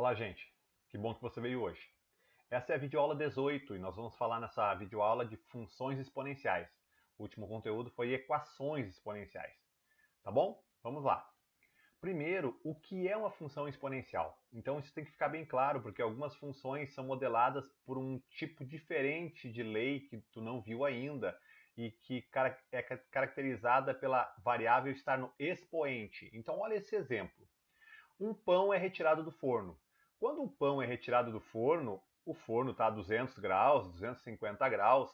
Olá, gente. Que bom que você veio hoje. Essa é a videoaula 18 e nós vamos falar nessa videoaula de funções exponenciais. O último conteúdo foi equações exponenciais. Tá bom? Vamos lá. Primeiro, o que é uma função exponencial? Então isso tem que ficar bem claro, porque algumas funções são modeladas por um tipo diferente de lei que tu não viu ainda e que é caracterizada pela variável estar no expoente. Então olha esse exemplo. Um pão é retirado do forno. Quando um pão é retirado do forno, o forno está a 200 graus, 250 graus,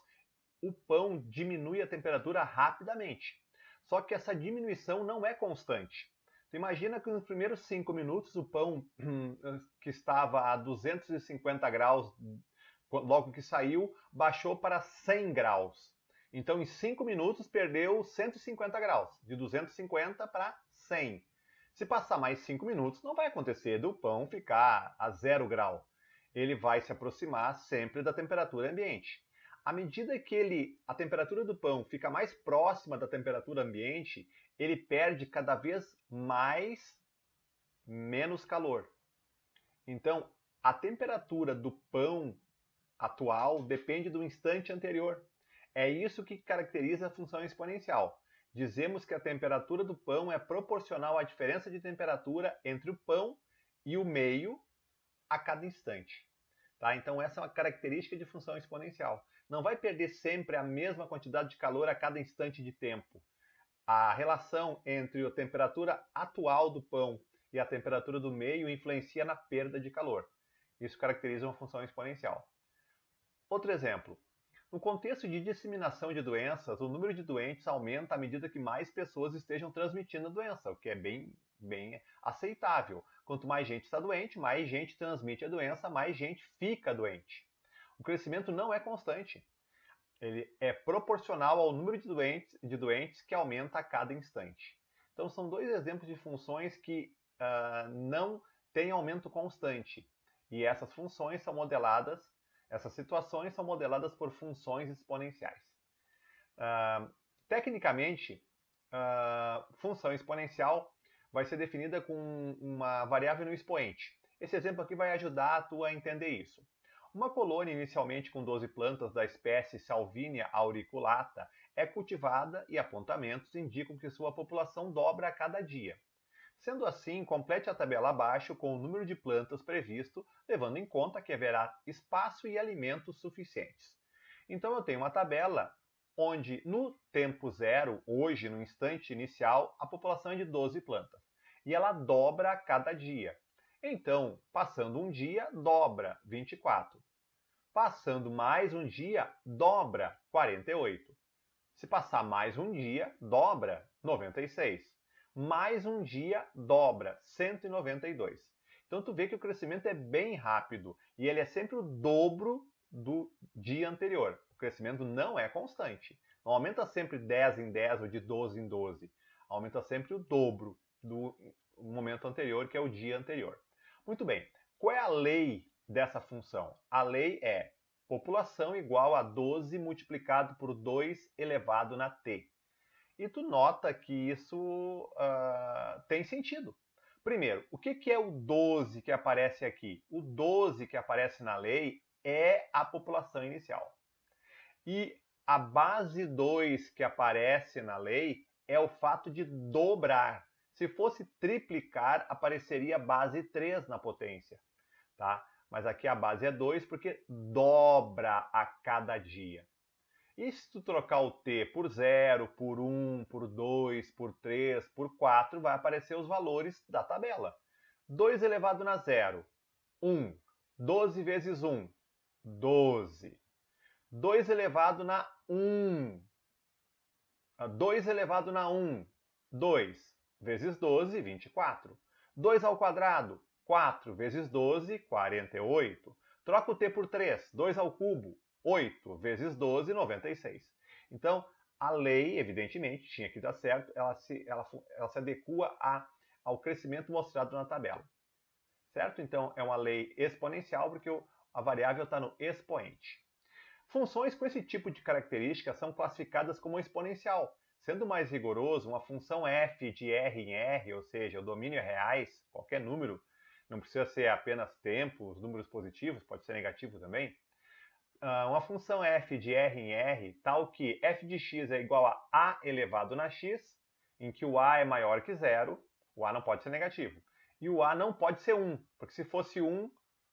o pão diminui a temperatura rapidamente. Só que essa diminuição não é constante. Tu imagina que nos primeiros 5 minutos o pão que estava a 250 graus logo que saiu, baixou para 100 graus. Então em 5 minutos perdeu 150 graus, de 250 para 100. Se passar mais 5 minutos, não vai acontecer do pão ficar a 0 grau. Ele vai se aproximar sempre da temperatura ambiente. À medida que a temperatura do pão fica mais próxima da temperatura ambiente, ele perde cada vez menos calor. Então, a temperatura do pão atual depende do instante anterior. É isso que caracteriza a função exponencial. Dizemos que a temperatura do pão é proporcional à diferença de temperatura entre o pão e o meio a cada instante. Tá? Então essa é uma característica de função exponencial. Não vai perder sempre a mesma quantidade de calor a cada instante de tempo. A relação entre a temperatura atual do pão e a temperatura do meio influencia na perda de calor. Isso caracteriza uma função exponencial. Outro exemplo. No contexto de disseminação de doenças, o número de doentes aumenta à medida que mais pessoas estejam transmitindo a doença, o que é bem aceitável. Quanto mais gente está doente, mais gente transmite a doença, mais gente fica doente. O crescimento não é constante. Ele é proporcional ao número de doentes que aumenta a cada instante. Então, são dois exemplos de funções que não têm aumento constante. E essas funções são modeladas, essas situações são modeladas por funções exponenciais. Tecnicamente, função exponencial vai ser definida com uma variável no expoente. Esse exemplo aqui vai ajudar tu a entender isso. Uma colônia inicialmente com 12 plantas da espécie Salvinia auriculata é cultivada e apontamentos indicam que sua população dobra a cada dia. Sendo assim, complete a tabela abaixo com o número de plantas previsto, levando em conta que haverá espaço e alimentos suficientes. Então eu tenho uma tabela onde no tempo zero, hoje, no instante inicial, a população é de 12 plantas. E ela dobra a cada dia. Então, passando um dia, dobra 24. Passando mais um dia, dobra 48. Se passar mais um dia, dobra 96. Mais um dia, dobra 192. Então tu vê que o crescimento é bem rápido e ele é sempre o dobro do dia anterior. O crescimento não é constante. Não aumenta sempre 10 em 10 ou de 12 em 12. Aumenta sempre o dobro do momento anterior, que é o dia anterior. Muito bem. Qual é a lei dessa função? A lei é população igual a 12 multiplicado por 2 elevado na t. E tu nota que isso tem sentido. Primeiro, o que é o 12 que aparece aqui? O 12 que aparece na lei é a população inicial. E a base 2 que aparece na lei é o fato de dobrar. Se fosse triplicar, apareceria a base 3 na potência. Tá? Mas aqui a base é 2 porque dobra a cada dia. E se tu trocar o t por 0, por 1, por 2, por 3, por 4, vai aparecer os valores da tabela. 2 elevado na 0, 1. 12 vezes 1, 12. 2 elevado na 1. 2 elevado na 1, 2. Vezes 12, 24. 2 ao quadrado, 4 vezes 12, 48. Troca o t por 3, 2 ao cubo, 8 vezes 12, 96. Então, a lei, evidentemente, tinha que dar certo, ela se adequa ao crescimento mostrado na tabela. Certo? Então, é uma lei exponencial porque a variável está no expoente. Funções com esse tipo de característica são classificadas como exponencial. Sendo mais rigoroso, uma função f de r em r, ou seja, o domínio é reais, qualquer número, não precisa ser apenas tempo, os números positivos, pode ser negativo também. Uma função f de R em R, tal que f de x é igual a elevado na x, em que o a é maior que zero, o a não pode ser negativo. E o a não pode ser 1, porque se fosse 1,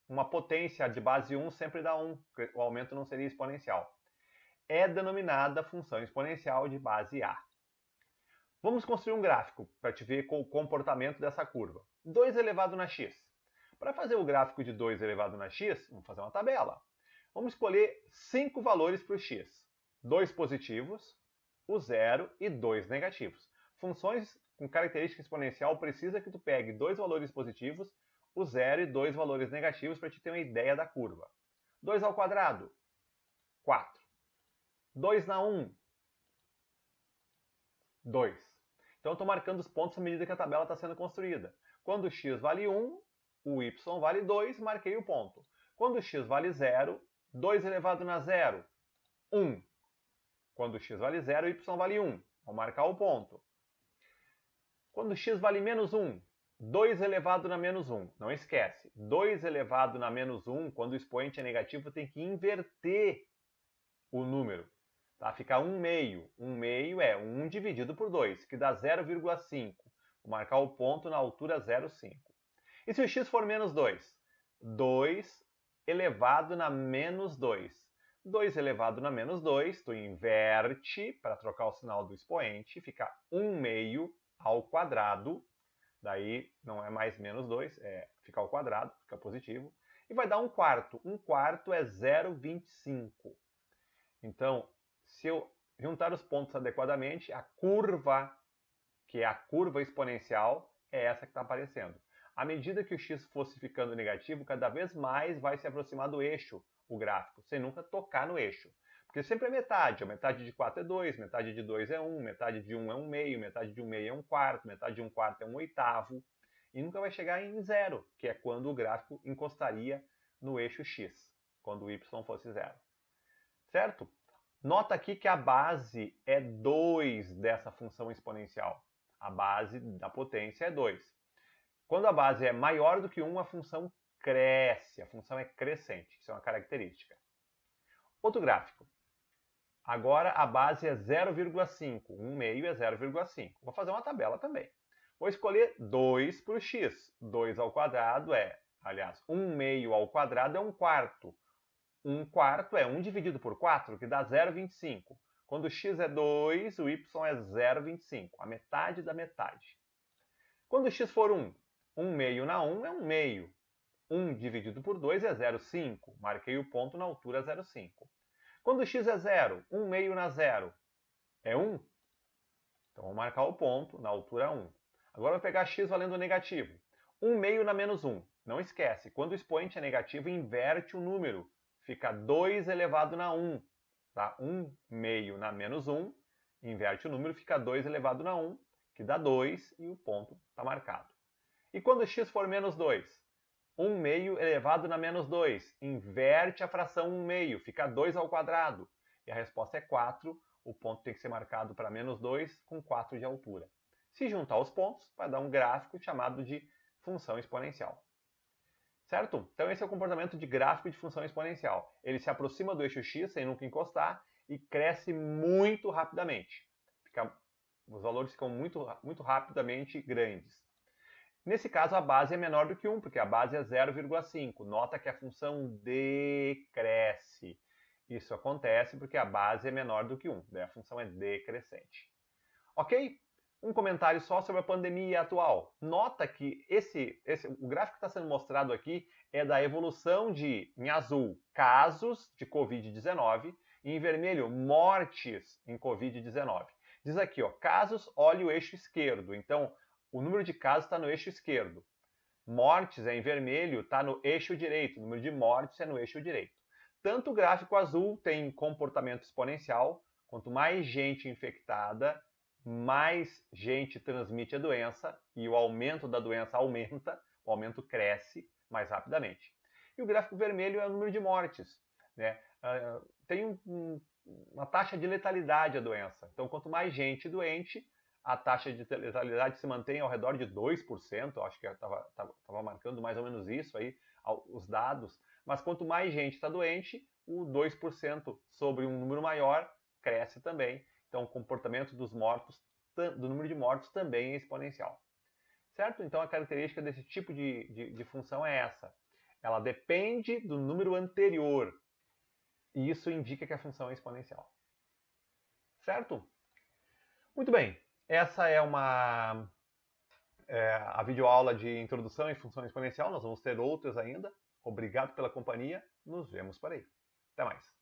uma potência de base 1 sempre dá 1, porque o aumento não seria exponencial. É denominada função exponencial de base A. Vamos construir um gráfico para te ver o comportamento dessa curva. 2 elevado na x. Para fazer o gráfico de 2 elevado na x, vamos fazer uma tabela. Vamos escolher 5 valores para o x. 2 positivos, o 0 e 2 negativos. Funções com característica exponencial precisa que tu pegue 2 valores positivos, o 0 e 2 valores negativos para te ter uma ideia da curva. 2 ao quadrado, 4. 2 na 1, 2. Então eu estou marcando os pontos à medida que a tabela está sendo construída. Quando o x vale 1, o y vale 2, marquei o ponto. Quando o x vale 0, 2 elevado na 0, 1. Quando x vale 0, y vale 1. Vou marcar o ponto. Quando x vale menos 1, 2 elevado na menos 1. Não esquece, 2 elevado na menos 1, quando o expoente é negativo, tem que inverter o número. Tá? Fica 1 meio. 1 meio é 1 dividido por 2, que dá 0,5. Vou marcar o ponto na altura 0,5. E se o x for menos 2? 2 elevado na menos 2. 2 elevado na menos 2, tu inverte para trocar o sinal do expoente, fica 1 meio ao quadrado, daí não é mais menos 2, fica ao quadrado, fica positivo, e vai dar 1 quarto. 1 quarto é 0,25. Então, se eu juntar os pontos adequadamente, a curva, que é a curva exponencial, é essa que está aparecendo. À medida que o x fosse ficando negativo, cada vez mais vai se aproximar do eixo, o gráfico, sem nunca tocar no eixo. Porque sempre é metade. A metade de 4 é 2, metade de 2 é 1, metade de 1 é 1 meio, metade de 1 meio é 1 quarto, metade de 1 quarto é 1 oitavo. E nunca vai chegar em zero, que é quando o gráfico encostaria no eixo x, quando o y fosse zero. Certo? Nota aqui que a base é 2 dessa função exponencial. A base da potência é 2. Quando a base é maior do que 1, a função cresce, a função é crescente. Isso é uma característica. Outro gráfico. Agora a base é 0,5. 1 meio é 0,5. Vou fazer uma tabela também. Vou escolher 2 para o x. 2 ao quadrado aliás, 1 meio ao quadrado é 1 quarto. 1 quarto é 1 dividido por 4, que dá 0,25. Quando o x é 2, o y é 0,25. A metade da metade. Quando o x for 1, 1 meio na 1 é 1 meio. 1 dividido por 2 é 0,5. Marquei o ponto na altura 0,5. Quando x é 0, 1 meio na 0 é 1. Então vou marcar o ponto na altura 1. Agora vou pegar x valendo negativo. 1 meio na menos 1. Não esquece, quando o expoente é negativo, inverte o número. Fica 2 elevado na 1. Tá? 1 meio na menos 1. Inverte o número, fica 2 elevado na 1, que dá 2 e o ponto está marcado. E quando x for menos 2? 1 meio elevado na menos 2. Inverte a fração 1 meio, fica 2 ao quadrado. E a resposta é 4. O ponto tem que ser marcado para menos 2 com 4 de altura. Se juntar os pontos, vai dar um gráfico chamado de função exponencial. Certo? Então esse é o comportamento de gráfico de função exponencial. Ele se aproxima do eixo x sem nunca encostar e cresce muito rapidamente. Os valores ficam muito rapidamente grandes. Nesse caso, a base é menor do que 1, porque a base é 0,5. Nota que a função decresce. Isso acontece porque a base é menor do que 1. Daí a função é decrescente. Ok? Um comentário só sobre a pandemia atual. Nota que o gráfico que está sendo mostrado aqui é da evolução em azul, casos de Covid-19, e em vermelho, mortes em Covid-19. Diz aqui, ó, casos, olhe o eixo esquerdo. Então, o número de casos está no eixo esquerdo. Mortes em vermelho está no eixo direito. O número de mortes é no eixo direito. Tanto o gráfico azul tem comportamento exponencial. Quanto mais gente infectada, mais gente transmite a doença e o aumento da doença aumenta, o aumento cresce mais rapidamente. E o gráfico vermelho é o número de mortes. Né? Tem uma taxa de letalidade a doença. Então, quanto mais gente doente, a taxa de letalidade se mantém ao redor de 2%, acho que estava marcando mais ou menos isso aí, os dados, mas quanto mais gente está doente, o 2% sobre um número maior cresce também. Então o comportamento dos mortos, do número de mortos também é exponencial. Certo? Então a característica desse tipo de função é essa. Ela depende do número anterior. E isso indica que a função é exponencial. Certo? Muito bem. Essa é a videoaula de introdução em função exponencial. Nós vamos ter outras ainda. Obrigado pela companhia. Nos vemos por aí. Até mais.